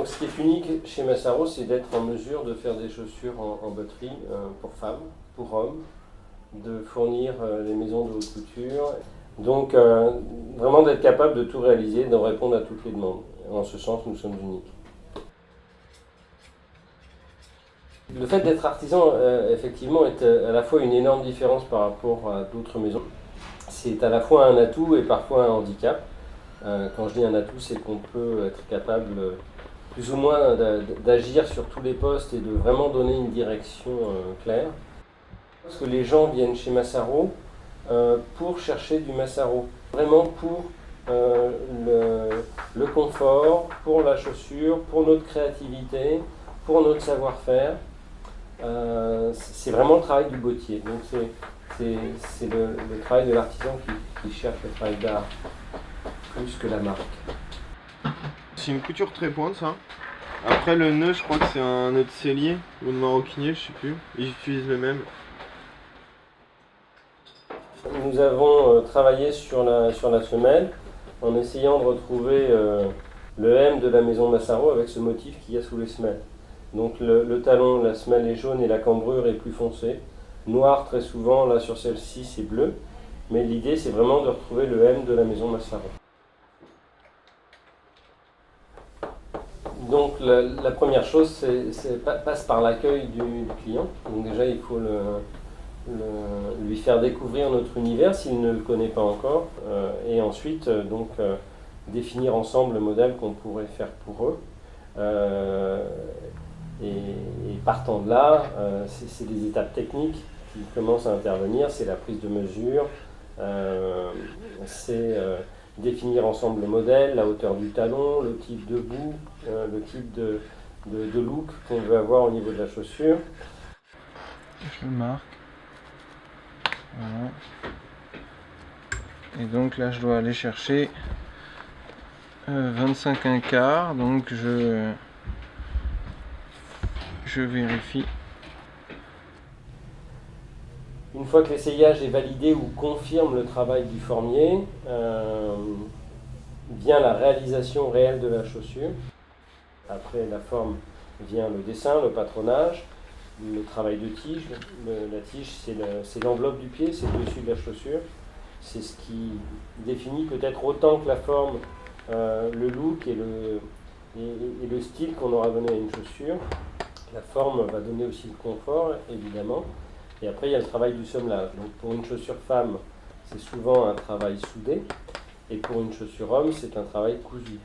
Donc ce qui est unique chez Massaro, c'est d'être en mesure de faire des chaussures en botterie pour femmes, pour hommes, de fournir les maisons de haute couture. Donc vraiment d'être capable de tout réaliser, de répondre à toutes les demandes. En ce sens, nous sommes uniques. Le fait d'être artisan, effectivement, est à la fois une énorme différence par rapport à d'autres maisons. C'est à la fois un atout et parfois un handicap. Quand je dis un atout, c'est qu'on peut être capable plus ou moins d'agir sur tous les postes et de vraiment donner une direction claire. Parce que les gens viennent chez Massaro pour chercher du Massaro, vraiment pour le confort, pour la chaussure, pour notre créativité, pour notre savoir-faire. C'est vraiment le travail du bottier. Donc c'est le travail de l'artisan qui cherche le travail d'art plus que la marque. C'est une couture très pointe, ça. Après le nœud, je crois que c'est un nœud de cellier ou de maroquinier, je sais plus. Ils utilisent le même. Nous avons travaillé sur la semelle en essayant de retrouver le M de la maison Massaro avec ce motif qu'il y a sous les semelles. Donc le talon, la semelle est jaune et la cambrure est plus foncée. Noir très souvent, là sur celle-ci c'est bleu. Mais l'idée c'est vraiment de retrouver le M de la maison Massaro. Donc la première chose passe par l'accueil du client. Donc déjà il faut lui faire découvrir notre univers s'il ne le connaît pas encore. Et ensuite définir ensemble le modèle qu'on pourrait faire pour eux. Et partant de là, c'est des étapes techniques qui commencent à intervenir. C'est la prise de mesure, c'est définir ensemble le modèle, la hauteur du talon, le type de bout, le type de look qu'on veut avoir au niveau de la chaussure. Je le marque. Voilà. Et donc là je dois aller chercher 25 1/4, donc je vérifie. Une fois que l'essayage est validé ou confirme le travail du formier, vient la réalisation réelle de la chaussure. Après la forme vient le dessin, le patronage, le travail de tige. La tige, c'est l'enveloppe du pied, c'est le dessus de la chaussure. C'est ce qui définit peut-être autant que la forme, le look et le style qu'on aura donné à une chaussure. La forme va donner aussi le confort, évidemment. Et après, il y a le travail du semelage. Donc pour une chaussure femme, c'est souvent un travail soudé. Et pour une chaussure homme, c'est un travail cousu.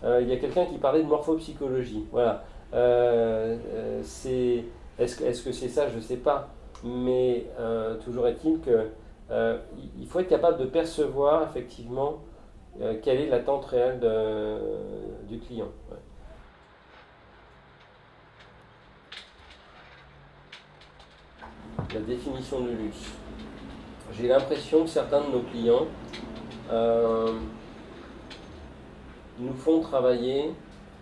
Il y a quelqu'un qui parlait de morphopsychologie. Voilà. Est-ce que c'est ça? Je ne sais pas. Mais toujours est-il qu'il faut être capable de percevoir effectivement quelle est l'attente réelle du client. Ouais. La définition du luxe. J'ai l'impression que certains de nos clients nous font travailler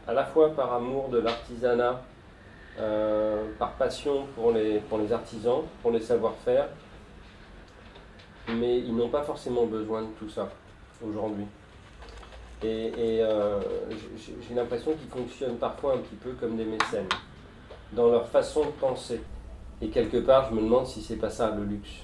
à la fois par amour de l'artisanat, par passion pour les artisans, pour les savoir-faire, mais ils n'ont pas forcément besoin de tout ça aujourd'hui. Et j'ai l'impression qu'ils fonctionnent parfois un petit peu comme des mécènes, dans leur façon de penser. Et quelque part, je me demande si c'est pas ça le luxe.